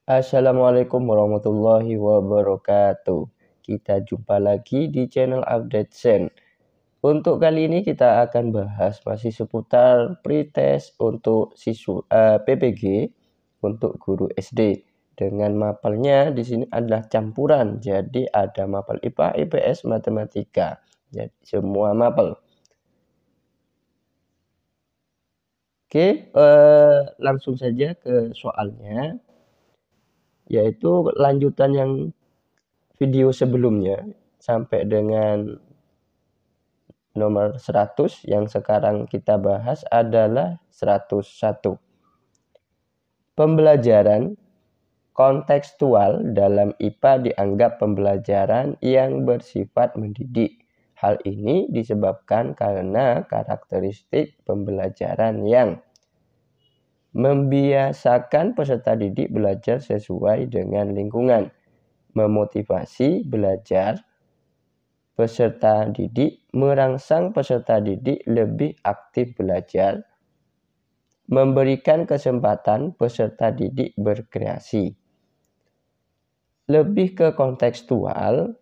Assalamualaikum warahmatullahi wabarakatuh. Kita jumpa lagi di channel Update Sen. Untuk kali ini kita akan bahas masih seputar pretest untuk PPG untuk guru SD. Dengan mapelnya di sini adalah campuran. Jadi ada mapel IPA, IPS, matematika. Jadi semua mapel. Oke, langsung saja ke soalnya, yaitu lanjutan yang video sebelumnya sampai dengan nomor 100 yang sekarang kita bahas adalah 101. Pembelajaran kontekstual dalam IPA dianggap pembelajaran yang bersifat mendidik. Hal ini disebabkan karena karakteristik pembelajaran yang membiasakan peserta didik belajar sesuai dengan lingkungan, memotivasi belajar peserta didik, merangsang peserta didik lebih aktif belajar, memberikan kesempatan peserta didik berkreasi. Lebih ke kontekstual,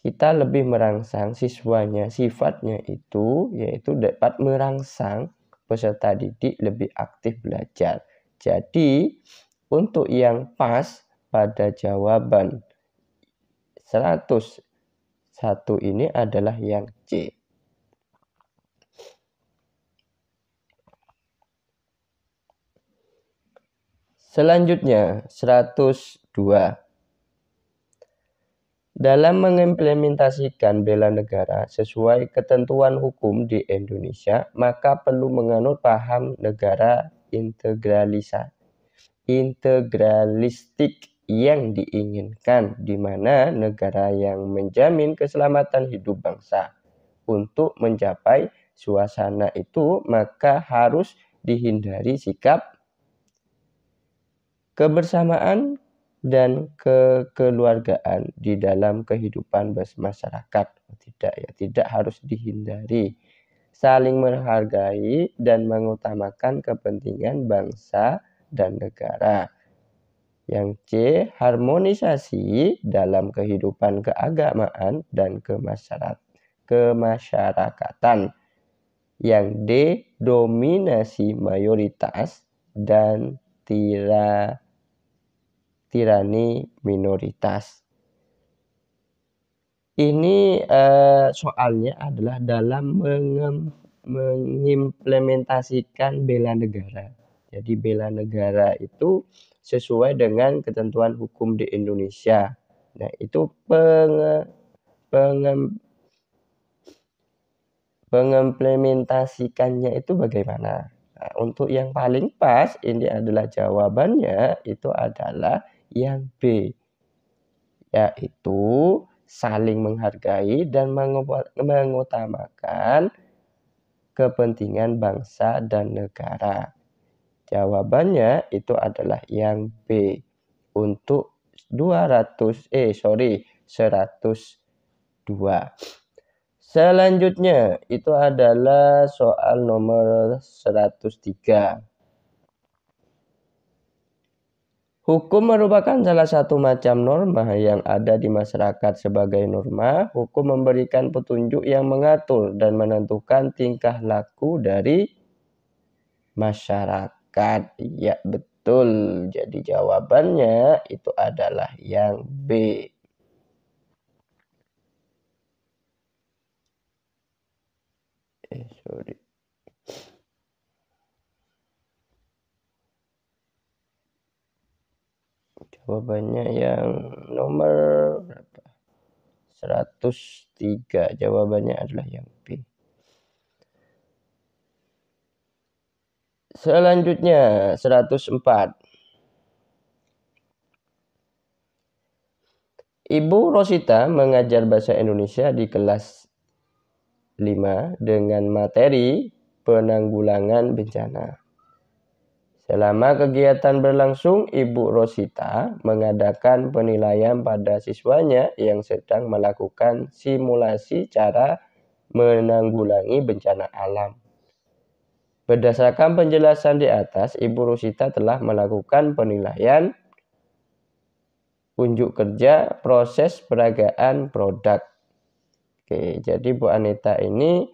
kita lebih merangsang siswanya, sifatnya itu yaitu dapat merangsang peserta didik lebih aktif belajar. Jadi, untuk yang pas pada jawaban 101 ini adalah yang C. Selanjutnya, 102. Dalam mengimplementasikan bela negara sesuai ketentuan hukum di Indonesia, maka perlu menganut paham negara integralistik yang diinginkan, di mana negara yang menjamin keselamatan hidup bangsa. Untuk mencapai suasana itu, maka harus dihindari sikap kebersamaan dan kekeluargaan di dalam kehidupan masyarakat. Tidak harus dihindari. Saling menghargai dan mengutamakan kepentingan bangsa dan negara. Yang C, harmonisasi dalam kehidupan keagamaan dan kemasyarakatan. Yang D, dominasi mayoritas dan tirani minoritas. Ini soalnya adalah dalam mengimplementasikan bela negara. Jadi bela negara itu sesuai dengan ketentuan hukum di Indonesia. Nah, itu pengimplementasikannya itu bagaimana? Nah, untuk yang paling pas ini adalah jawabannya itu adalah yang B, yaitu saling menghargai dan mengutamakan kepentingan bangsa dan negara. Jawabannya itu adalah yang B untuk 102. Selanjutnya itu adalah soal nomor 103. Hukum merupakan salah satu macam norma yang ada di masyarakat. Sebagai norma, hukum memberikan petunjuk yang mengatur dan menentukan tingkah laku dari masyarakat. Ya, betul. Jadi jawabannya itu adalah yang B. Jawabannya yang nomor 103. Jawabannya adalah yang B. Selanjutnya 104. Ibu Rosita mengajar bahasa Indonesia di kelas 5 dengan materi penanggulangan bencana. Selama kegiatan berlangsung, Ibu Rosita mengadakan penilaian pada siswanya yang sedang melakukan simulasi cara menanggulangi bencana alam. Berdasarkan penjelasan di atas, Ibu Rosita telah melakukan penilaian unjuk kerja, proses peragaan produk. Oke, jadi Bu Anita ini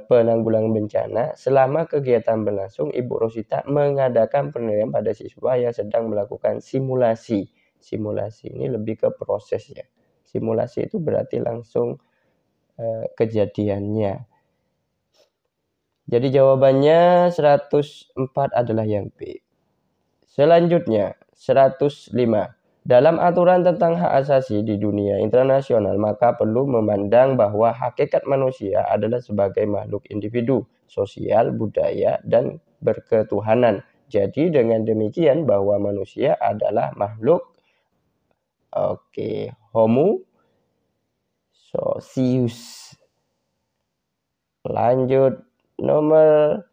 penanggulangan bencana. Selama kegiatan berlangsung, Ibu Rosita mengadakan penilaian pada siswa yang sedang melakukan simulasi. Simulasi ini lebih ke proses ya. Simulasi itu berarti langsung kejadiannya. Jadi jawabannya 104 adalah yang B. Selanjutnya 105. Dalam aturan tentang hak asasi di dunia internasional, maka perlu memandang bahwa hakikat manusia adalah sebagai makhluk individu, sosial, budaya, dan berketuhanan. Jadi dengan demikian bahwa manusia adalah makhluk homo socius. Lanjut nomor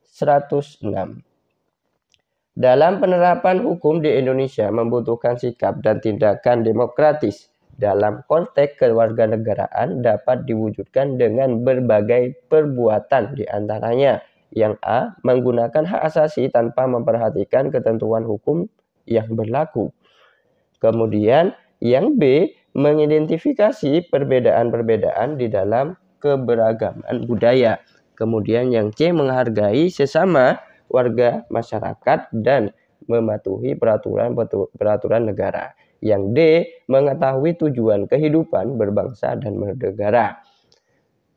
106. Dalam penerapan hukum di Indonesia membutuhkan sikap dan tindakan demokratis. Dalam konteks kewarganegaraan dapat diwujudkan dengan berbagai perbuatan, di antaranya yang A. Menggunakan hak asasi tanpa memperhatikan ketentuan hukum yang berlaku. Kemudian yang B. Mengidentifikasi perbedaan-perbedaan di dalam keberagaman budaya. Kemudian yang C. Menghargai sesama warga masyarakat dan mematuhi peraturan negara. Yang D. Mengetahui tujuan kehidupan berbangsa dan bernegara.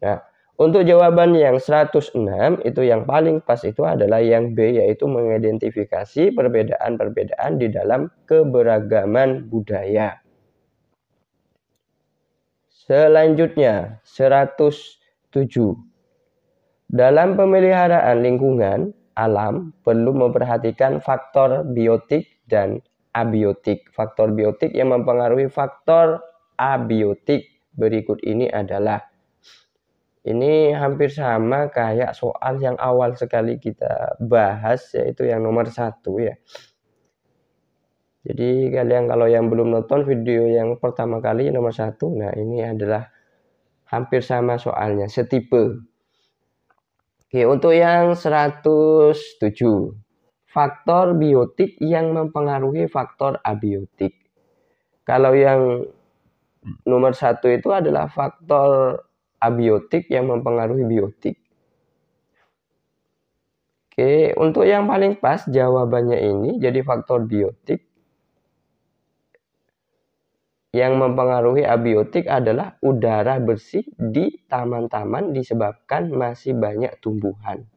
Nah, untuk jawaban yang 106 itu yang paling pas itu adalah yang B, yaitu mengidentifikasi perbedaan-perbedaan di dalam keberagaman budaya. Selanjutnya 107. Dalam pemeliharaan lingkungan alam perlu memperhatikan faktor biotik dan abiotik. Faktor biotik yang mempengaruhi faktor abiotik berikut ini adalah, ini hampir sama kayak soal yang awal sekali kita bahas, yaitu yang nomor 1 ya. Jadi kalian kalau yang belum nonton video yang pertama kali nomor 1, nah ini adalah hampir sama soalnya, setipe. Oke, untuk yang 107, faktor biotik yang mempengaruhi faktor abiotik. Kalau yang nomor 1 itu adalah faktor abiotik yang mempengaruhi biotik. Oke, untuk yang paling pas jawabannya ini jadi faktor biotik yang mempengaruhi abiotik adalah udara bersih di taman-taman disebabkan masih banyak tumbuhan.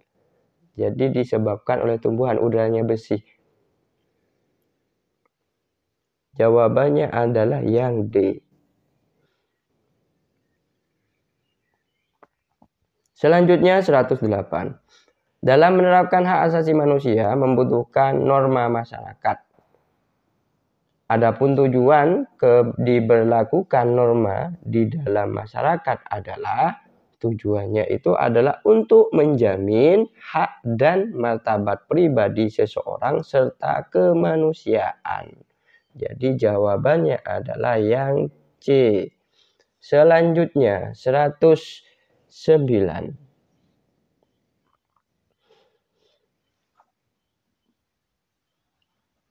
Jadi disebabkan oleh tumbuhan, udaranya bersih. Jawabannya adalah yang D. Selanjutnya 108. Dalam menerapkan hak asasi manusia membutuhkan norma masyarakat. Adapun tujuan diberlakukan norma di dalam masyarakat adalah, tujuannya itu adalah untuk menjamin hak dan martabat pribadi seseorang serta kemanusiaan. Jadi jawabannya adalah yang C. Selanjutnya 109.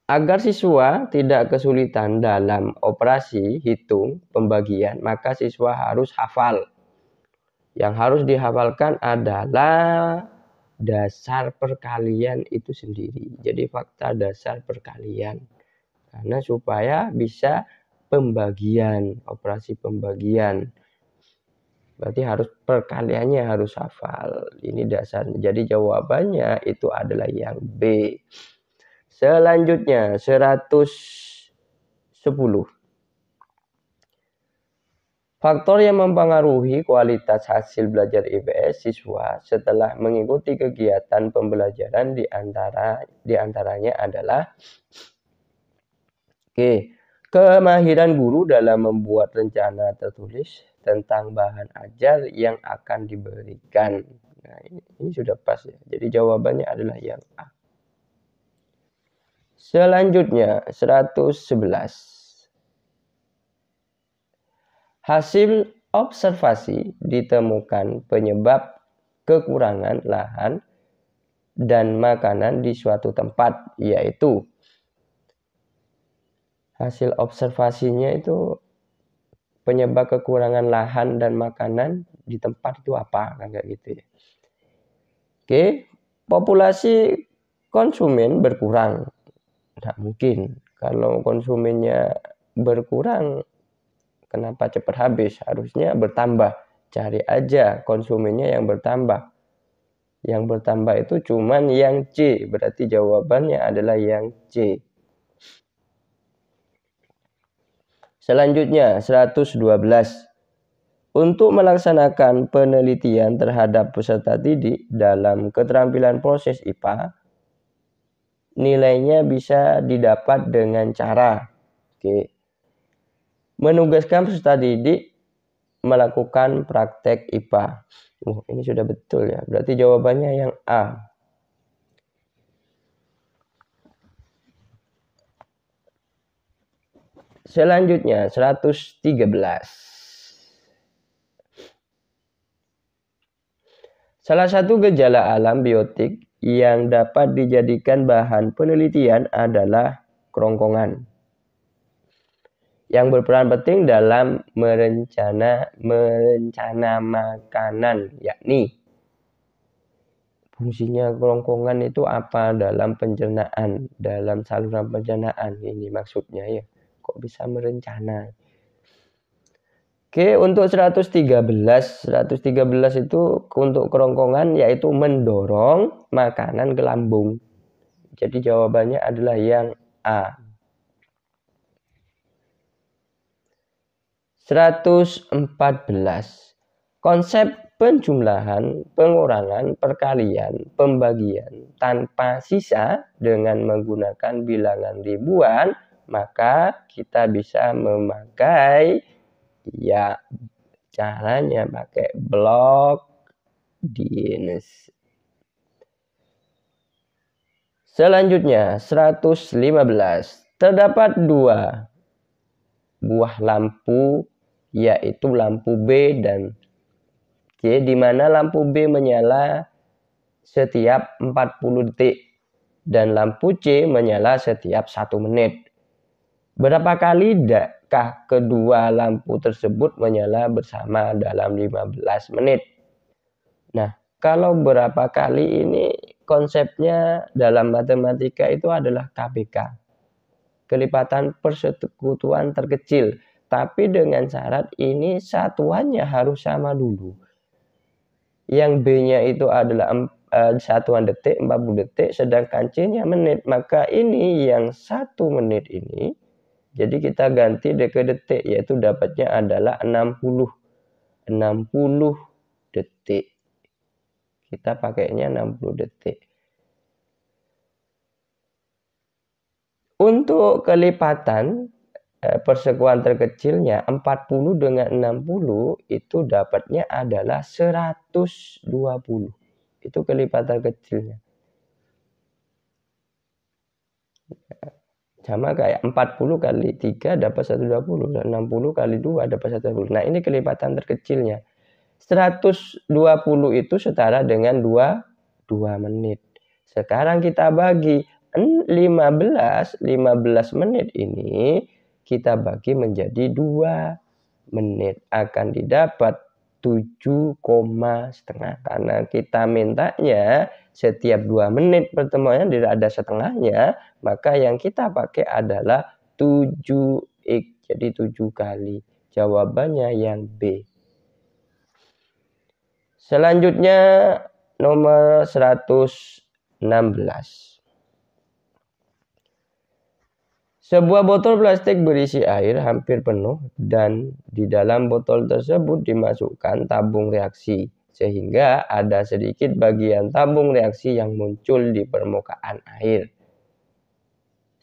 Agar siswa tidak kesulitan dalam operasi hitung pembagian, maka siswa harus hafal. Yang harus dihafalkan adalah dasar perkalian itu sendiri. Jadi fakta dasar perkalian. Karena supaya bisa pembagian, operasi pembagian. Berarti harus perkaliannya harus hafal. Ini dasarnya. Jadi jawabannya itu adalah yang B. Selanjutnya 110. Faktor yang mempengaruhi kualitas hasil belajar IPS siswa setelah mengikuti kegiatan pembelajaran diantaranya adalah kemahiran guru dalam membuat rencana tertulis tentang bahan ajar yang akan diberikan. Nah, ini sudah pas ya. Jadi jawabannya adalah yang A. Selanjutnya 111. Hasil observasi ditemukan penyebab kekurangan lahan dan makanan di suatu tempat, yaitu hasil observasinya itu penyebab kekurangan lahan dan makanan di tempat itu apa, kan kayak gitu ya. Oke, populasi konsumen berkurang. Nggak mungkin. Kalau konsumennya berkurang, kenapa cepat habis? Harusnya bertambah. Cari aja konsumennya yang bertambah. Yang bertambah itu cuman yang C. Berarti jawabannya adalah yang C. Selanjutnya 112. Untuk melaksanakan penelitian terhadap peserta didik dalam keterampilan proses IPA, nilainya bisa didapat dengan cara menugaskan peserta didik melakukan praktek IPA. Ini sudah betul ya. Berarti jawabannya yang A. Selanjutnya 113. Salah satu gejala alam biotik yang dapat dijadikan bahan penelitian adalah kerongkongan yang berperan penting dalam merencana makanan, yakni fungsinya kerongkongan itu apa dalam pencernaan, dalam saluran pencernaan, ini maksudnya ya. Kok bisa merencana? Oke, untuk 113 itu untuk kerongkongan yaitu mendorong makanan ke lambung. Jadi jawabannya adalah yang A. 114. Konsep penjumlahan, pengurangan, perkalian, pembagian tanpa sisa dengan menggunakan bilangan ribuan, maka kita bisa memakai ya caranya pakai blok Dienes. Selanjutnya 115. Terdapat dua buah lampu yaitu lampu B dan C, di mana lampu B menyala setiap 40 detik dan lampu C menyala setiap 1 menit. Berapa kali kedua lampu tersebut menyala bersama dalam 15 menit? Nah, kalau berapa kali ini konsepnya dalam matematika itu adalah KPK. Kelipatan persekutuan terkecil. Tapi dengan syarat ini satuannya harus sama dulu. Yang B-nya itu adalah satuan detik, 40 detik, sedangkan C-nya menit. Maka ini yang 1 menit ini, jadi kita ganti ke detik, yaitu dapatnya adalah 60 detik. Kita pakainya 60 detik. Untuk kelipatan persekutuan terkecilnya 40 dengan 60 itu dapatnya adalah 120. Itu kelipatan kecilnya. Sama kayak 40 kali 3 dapat 120, dan 60 kali 2 dapat 120. Nah, ini kelipatan terkecilnya. 120 itu setara dengan 2 menit. Sekarang kita bagi 15 menit ini kita bagi menjadi 2 menit. Akan didapat 7,5. Karena kita mintanya setiap 2 menit pertemuannya tidak ada setengahnya, maka yang kita pakai adalah 7x, jadi 7 kali. Jawabannya yang B. Selanjutnya nomor 116. Sebuah botol plastik berisi air hampir penuh dan di dalam botol tersebut dimasukkan tabung reaksi sehingga ada sedikit bagian tabung reaksi yang muncul di permukaan air.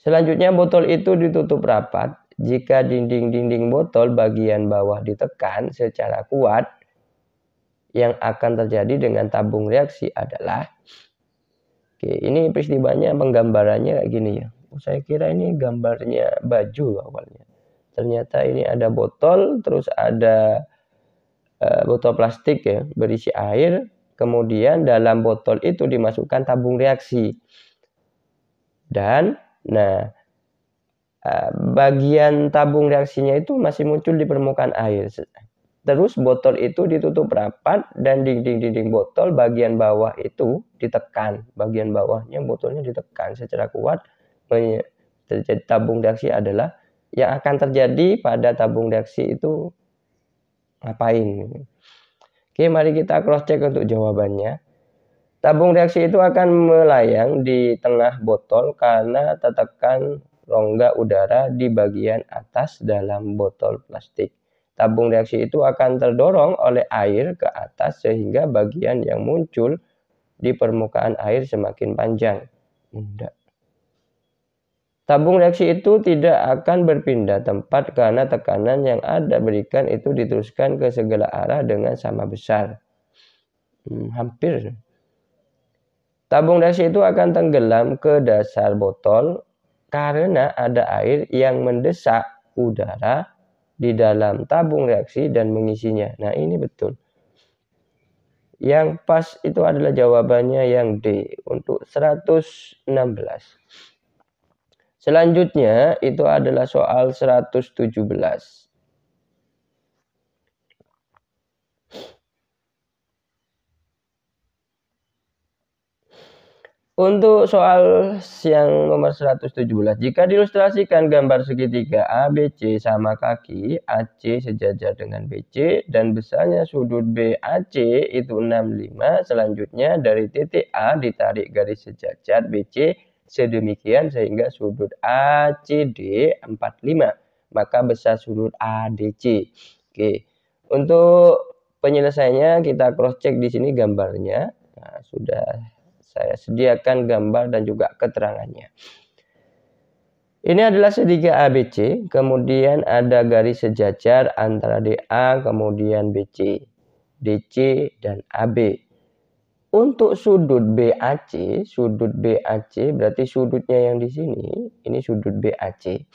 Selanjutnya botol itu ditutup rapat. Jika dinding-dinding botol bagian bawah ditekan secara kuat, yang akan terjadi dengan tabung reaksi adalah, ini peristiwanya penggambarannya kayak gini ya. Saya kira ini gambarnya baju awalnya. Ternyata ini ada botol, terus ada botol plastik ya berisi air. Kemudian dalam botol itu dimasukkan tabung reaksi. Dan bagian tabung reaksinya itu masih muncul di permukaan air. Terus botol itu ditutup rapat dan dinding-dinding botol bagian bawah itu ditekan. Bagian bawahnya botolnya ditekan secara kuat. Terjadi tabung reaksi adalah yang akan terjadi pada tabung reaksi itu ngapain? Oke, mari kita cross check untuk jawabannya. Tabung reaksi itu akan melayang di tengah botol karena tertekan rongga udara di bagian atas dalam botol plastik. Tabung reaksi itu akan terdorong oleh air ke atas sehingga bagian yang muncul di permukaan air semakin panjang. Enggak. Tabung reaksi itu tidak akan berpindah tempat karena tekanan yang Anda berikan itu diteruskan ke segala arah dengan sama besar. Hampir. Tabung reaksi itu akan tenggelam ke dasar botol karena ada air yang mendesak udara di dalam tabung reaksi dan mengisinya. Nah, ini betul. Yang pas itu adalah jawabannya yang D untuk 116. Selanjutnya itu adalah soal 117. Untuk soal yang nomor 117, jika diilustrasikan gambar segitiga ABC sama kaki AC sejajar dengan BC dan besarnya sudut BAC itu 65, selanjutnya dari titik A ditarik garis sejajar BC sedemikian sehingga sudut ACD 45, maka besar sudut ADC. Oke. Untuk penyelesaiannya kita cross check di sini gambarnya. Nah, sudah saya sediakan gambar dan juga keterangannya. Ini adalah segitiga ABC, kemudian ada garis sejajar antara DA, kemudian BC, DC, dan AB. Untuk sudut BAC berarti sudutnya yang di sini, ini sudut BAC.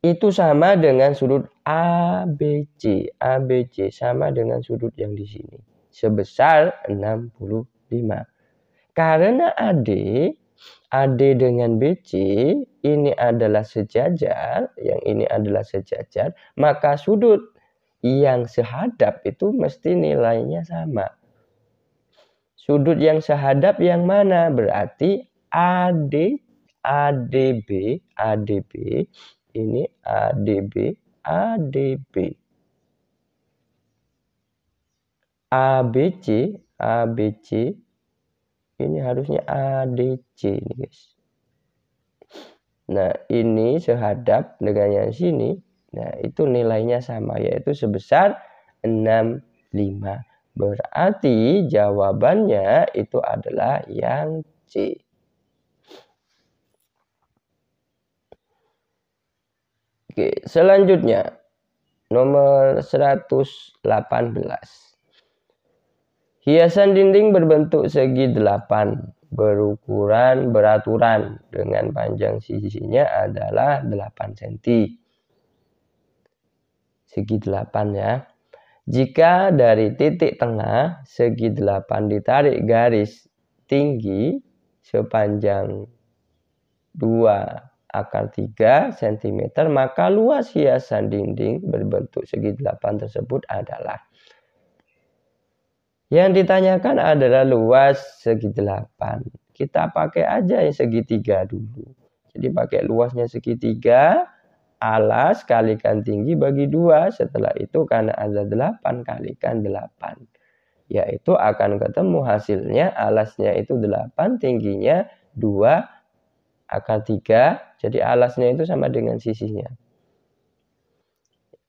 Itu sama dengan sudut ABC. ABC sama dengan sudut yang di sini. Sebesar 65. Karena AD dengan BC ini adalah sejajar, yang ini adalah sejajar, maka sudut yang sehadap itu mesti nilainya sama. Sudut yang sehadap yang mana? Berarti ADB, ini ADB. ABC, ini harusnya ADC nih guys. Nah, ini sehadap dengan yang sini. Nah, itu nilainya sama, yaitu sebesar 65. Berarti jawabannya itu adalah yang C. Oke, selanjutnya nomor 118. Hiasan dinding berbentuk segi 8 beraturan dengan panjang sisinya adalah 8 cm. Segi 8 ya. Jika dari titik tengah segi 8 ditarik garis tinggi sepanjang 2/3 cm, maka luas hiasan dinding berbentuk segi 8 tersebut adalah. Yang ditanyakan adalah luas segi 8. Kita pakai aja yang segitiga dulu. Jadi pakai luasnya segitiga, alas kalikan tinggi bagi 2. Setelah itu karena ada 8 kalikan 8. Yaitu akan ketemu hasilnya alasnya itu 8, tingginya 2/3. Jadi alasnya itu sama dengan sisinya.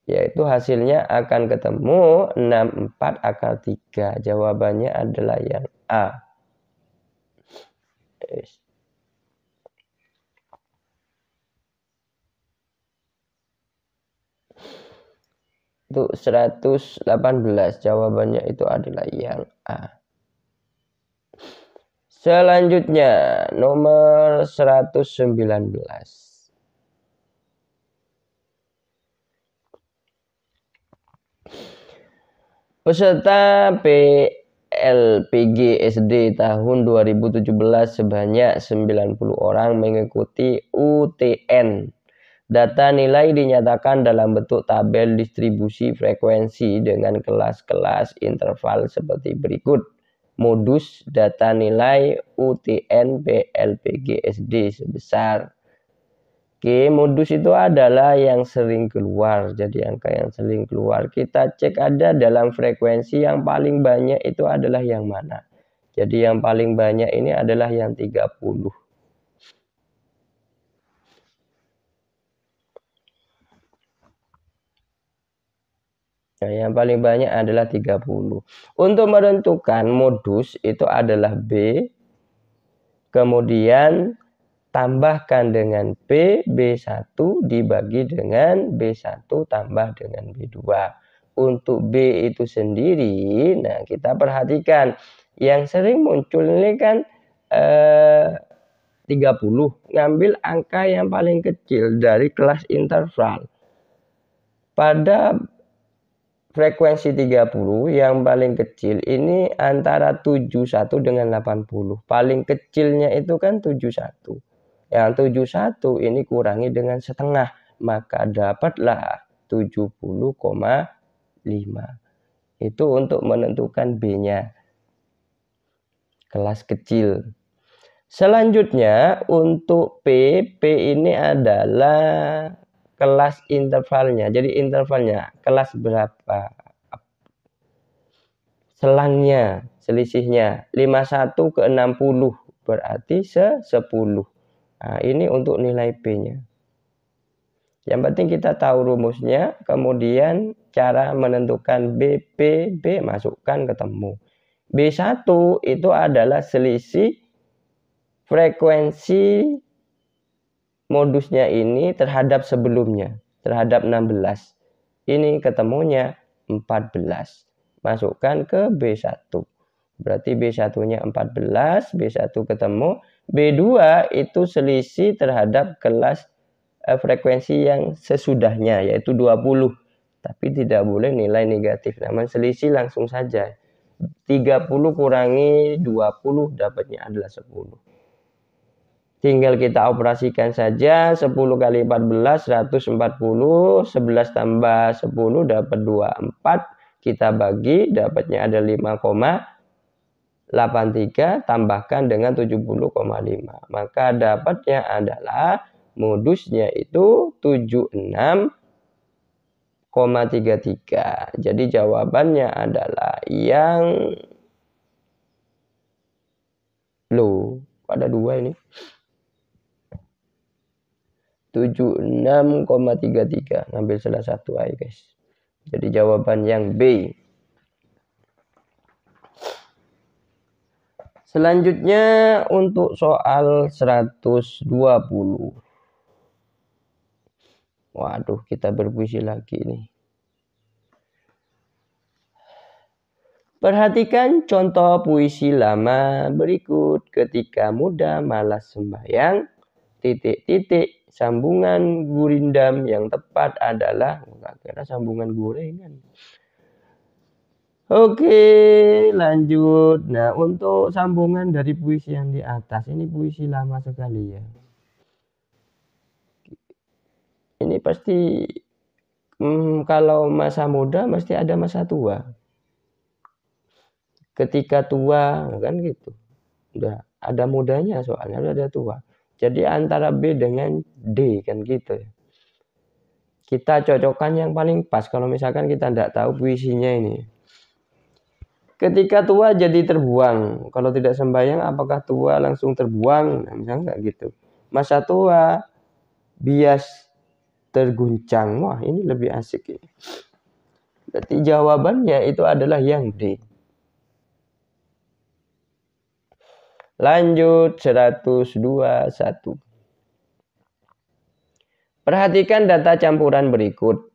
Yaitu hasilnya akan ketemu 64/3. Jawabannya adalah yang A. Untuk 118 jawabannya itu adalah yang A. Selanjutnya nomor 119. Peserta LPG SD tahun 2017 sebanyak 90 orang mengikuti UTN. Data nilai dinyatakan dalam bentuk tabel distribusi frekuensi dengan kelas-kelas interval seperti berikut. Modus data nilai UTN PLPG SD sebesar. Oke, modus itu adalah yang sering keluar. Jadi angka yang sering keluar. Kita cek ada dalam frekuensi yang paling banyak itu adalah yang mana. Jadi yang paling banyak ini adalah yang 30. Nah, yang paling banyak adalah 30. Untuk menentukan modus itu adalah B. Kemudian tambahkan dengan B1 dibagi dengan B1 tambah dengan B2. Untuk B itu sendiri, nah kita perhatikan yang sering muncul ini kan 30. Ngambil angka yang paling kecil dari kelas interval. Pada frekuensi 30 yang paling kecil ini antara 71 dengan 80. Paling kecilnya itu kan 71. Yang 71 ini kurangi dengan setengah, maka dapatlah 70,5. Itu untuk menentukan B-nya. Kelas kecil. Selanjutnya untuk P ini adalah kelas intervalnya. Jadi intervalnya kelas berapa? Selangnya, selisihnya 51 ke 60 berarti 10. Nah, ini untuk nilai P-nya. Yang penting kita tahu rumusnya, kemudian cara menentukan B masukkan ketemu. B1 itu adalah selisih frekuensi modusnya ini terhadap sebelumnya, terhadap 16. Ini ketemunya 14. Masukkan ke B1. Berarti B1-nya 14, B1 ketemu. B2 itu selisih terhadap kelas frekuensi yang sesudahnya, yaitu 20. Tapi tidak boleh nilai negatif. Namun selisih langsung saja. 30 kurangi 20 dapatnya adalah 10. Tinggal kita operasikan saja. 10 kali 14, 140. 11 tambah 10 dapat 24. Kita bagi, dapatnya ada 5,83. Tambahkan dengan 70,5. Maka dapatnya adalah modusnya itu 76,33. Jadi jawabannya adalah yang low. Ada dua ini. 76,33. Ngambil salah satu aja guys. Jadi jawaban yang B. Selanjutnya untuk soal 120. Waduh, kita berpuisi lagi nih. Perhatikan contoh puisi lama berikut. Ketika muda malas sembahyang, titik-titik sambungan gurindam yang tepat adalah, kira sambungan gorengan. Oke, lanjut. Nah, untuk sambungan dari puisi yang di atas, ini puisi lama sekali ya. Ini pasti kalau masa muda mesti ada masa tua. Ketika tua kan gitu. Udah ada mudanya soalnya udah ada tua. Jadi antara B dengan D kan gitu ya. Kita cocokkan yang paling pas kalau misalkan kita tidak tahu puisinya ini. Ketika tua jadi terbuang. Kalau tidak sembahyang apakah tua langsung terbuang? Nah, misalnya nggak gitu. Masa tua bias terguncang. Wah, ini lebih asik ini. Berarti jawabannya itu adalah yang D. Lanjut 121. Perhatikan data campuran berikut.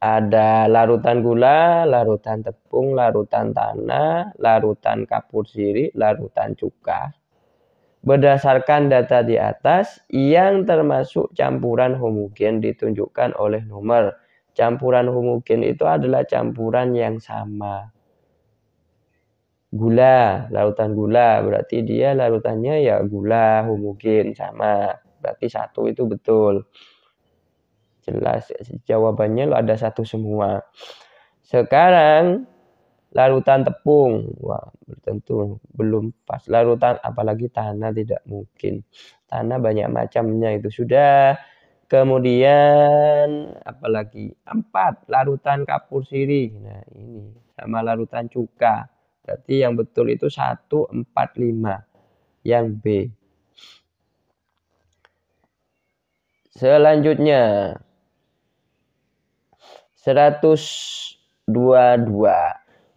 Ada larutan gula, larutan tepung, larutan tanah, larutan kapur sirih, larutan cuka. Berdasarkan data di atas, yang termasuk campuran homogen ditunjukkan oleh nomor. Campuran homogen itu adalah campuran yang sama. Gula, larutan gula, berarti dia larutannya ya gula, homogen, sama. Berarti 1 itu betul. Jelas, jawabannya lo ada 1 semua. Sekarang larutan tepung, wah tentu belum pas. Larutan apalagi tanah tidak mungkin. Tanah banyak macamnya itu sudah. Kemudian apalagi 4 larutan kapur sirih. Nah ini sama larutan cuka. Berarti yang betul itu 1, 4, 5. Yang B. Selanjutnya 122.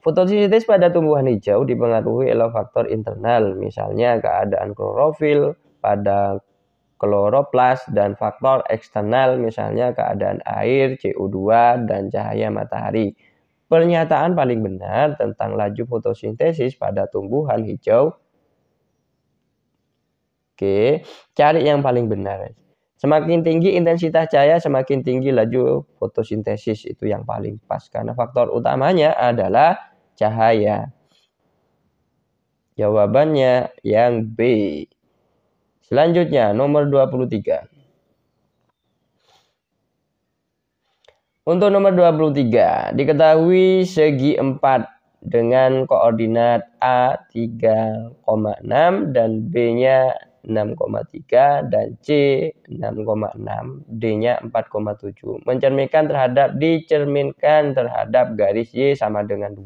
Fotosintesis pada tumbuhan hijau dipengaruhi oleh faktor internal, misalnya keadaan klorofil pada kloroplas, dan faktor eksternal, misalnya keadaan air, CO2, dan cahaya matahari. Pernyataan paling benar tentang laju fotosintesis pada tumbuhan hijau. Oke, cari yang paling benar. Semakin tinggi intensitas cahaya, semakin tinggi laju fotosintesis. Itu yang paling pas. Karena faktor utamanya adalah cahaya. Jawabannya yang B. Selanjutnya, nomor 23. Untuk nomor 23, diketahui segi 4 dengan koordinat A 3,6 dan B-nya 6,3 dan C 6,6, D-nya 4,7. Dicerminkan terhadap garis Y sama dengan 2.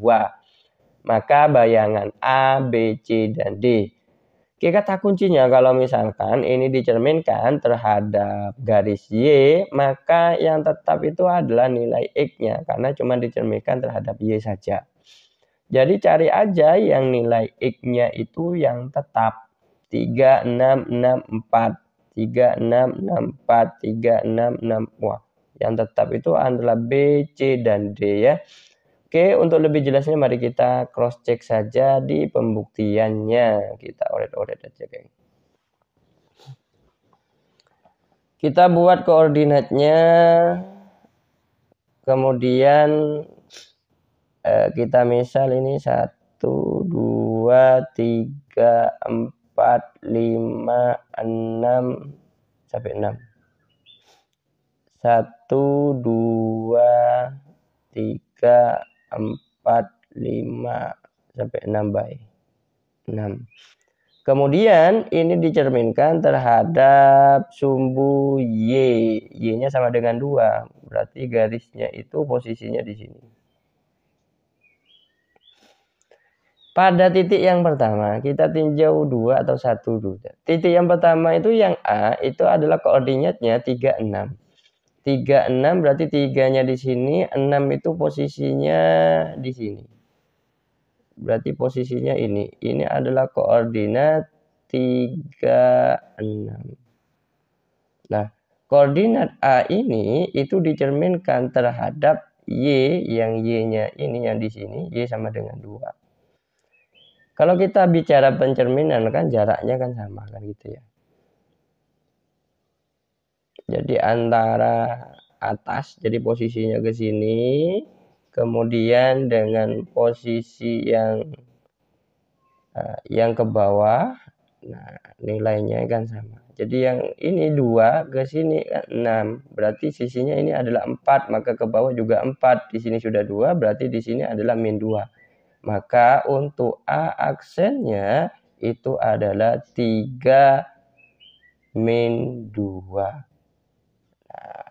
Maka bayangan A, B, C, dan D. Kata kuncinya kalau misalkan ini dicerminkan terhadap garis Y, maka yang tetap itu adalah nilai X-nya, karena cuma dicerminkan terhadap Y saja. Jadi cari aja yang nilai X-nya itu yang tetap. 3, 6, 6, 4. 3, 6, 6, 4. 3, 6, 6. Wah, yang tetap itu adalah B, C, dan D ya. Oke, untuk lebih jelasnya mari kita cross check saja di pembuktiannya. Kita oret-oret aja, geng. Kita buat koordinatnya. Kemudian kita misal ini 1, 2, 3, 4, 5, 6 sampai 6. 1, 2, 3, 4, 5 sampai 6 by 6. Kemudian ini dicerminkan terhadap sumbu Y. Y-nya sama dengan 2. Berarti garisnya itu posisinya di sini. Pada titik yang pertama, kita tinjau 2 atau 1 dulu. Titik yang pertama itu yang A, itu adalah koordinatnya 3, 6. 3, 6 berarti 3-nya di sini, 6 itu posisinya di sini. Berarti posisinya ini. Ini adalah koordinat 3, 6. Nah, koordinat A ini itu dicerminkan terhadap Y, yang Y-nya ini yang di sini, Y sama dengan 2. Kalau kita bicara pencerminan kan jaraknya kan sama kan gitu ya. Jadi antara atas, jadi posisinya ke sini, kemudian dengan posisi yang ke bawah, nah nilainya kan sama. Jadi yang ini 2 ke sini kan 6, berarti sisinya ini adalah 4, maka ke bawah juga 4. Di sini sudah 2, berarti di sini adalah min 2. Maka untuk A aksennya itu adalah 3 min 2. Nah,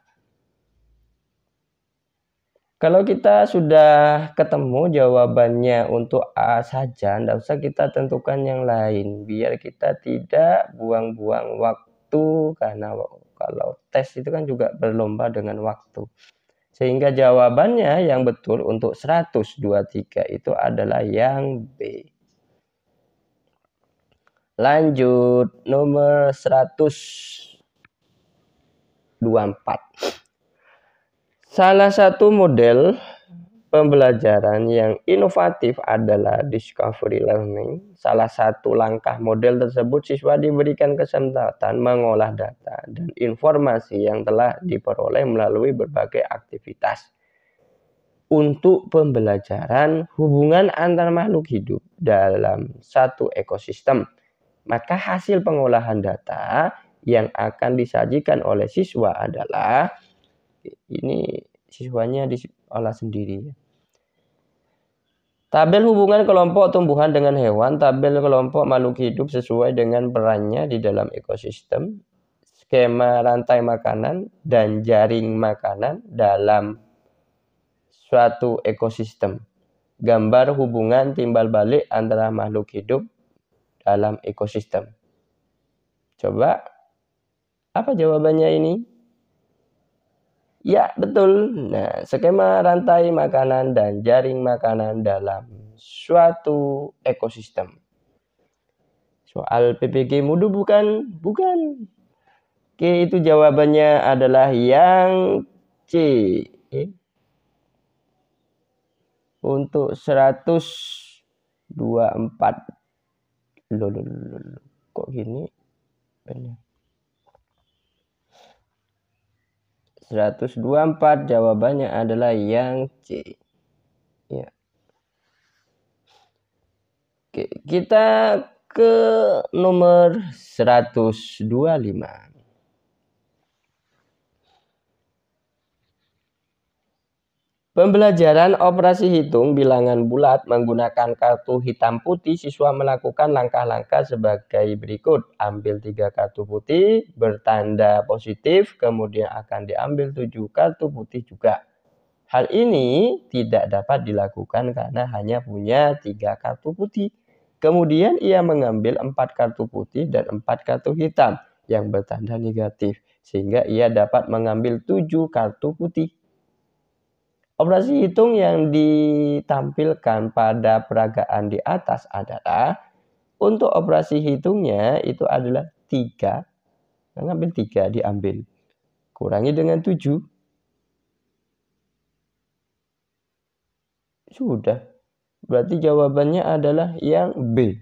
kalau kita sudah ketemu jawabannya untuk A saja, tidak usah kita tentukan yang lain. Biar kita tidak buang-buang waktu, karena kalau tes itu kan juga berlomba dengan waktu. Sehingga jawabannya yang betul untuk 123 itu adalah yang B. Lanjut, nomor 124. Salah satu model pembelajaran yang inovatif adalah discovery learning. Salah satu langkah model tersebut, siswa diberikan kesempatan mengolah data dan informasi yang telah diperoleh melalui berbagai aktivitas. untuk pembelajaran hubungan antar makhluk hidup dalam satu ekosistem. Maka hasil pengolahan data yang akan disajikan oleh siswa adalah, ini siswanya diolah sendiri. Tabel hubungan kelompok tumbuhan dengan hewan, tabel kelompok makhluk hidup sesuai dengan perannya di dalam ekosistem, skema rantai makanan, dan jaring makanan dalam suatu ekosistem. Gambar hubungan timbal balik antara makhluk hidup dalam ekosistem. Coba, apa jawabannya ini? Ya, betul. Nah, skema rantai makanan dan jaring makanan dalam suatu ekosistem. Soal PPG Moodle bukan? Bukan. Oke, itu jawabannya adalah yang C. Untuk 124. Loh. Kok gini? Benar. 124 jawabannya adalah yang C. Ya. Oke, kita ke nomor 125. Pembelajaran operasi hitung bilangan bulat menggunakan kartu hitam putih. Siswa melakukan langkah-langkah sebagai berikut. Ambil 3 kartu putih, bertanda positif, kemudian akan diambil 7 kartu putih juga. Hal ini tidak dapat dilakukan karena hanya punya 3 kartu putih. Kemudian ia mengambil 4 kartu putih dan 4 kartu hitam yang bertanda negatif, sehingga ia dapat mengambil 7 kartu putih. Operasi hitung yang ditampilkan pada peragaan di atas adalah, untuk operasi hitungnya itu adalah 3. Mengambil 3 diambil. Kurangi dengan 7. Sudah. Berarti jawabannya adalah yang B.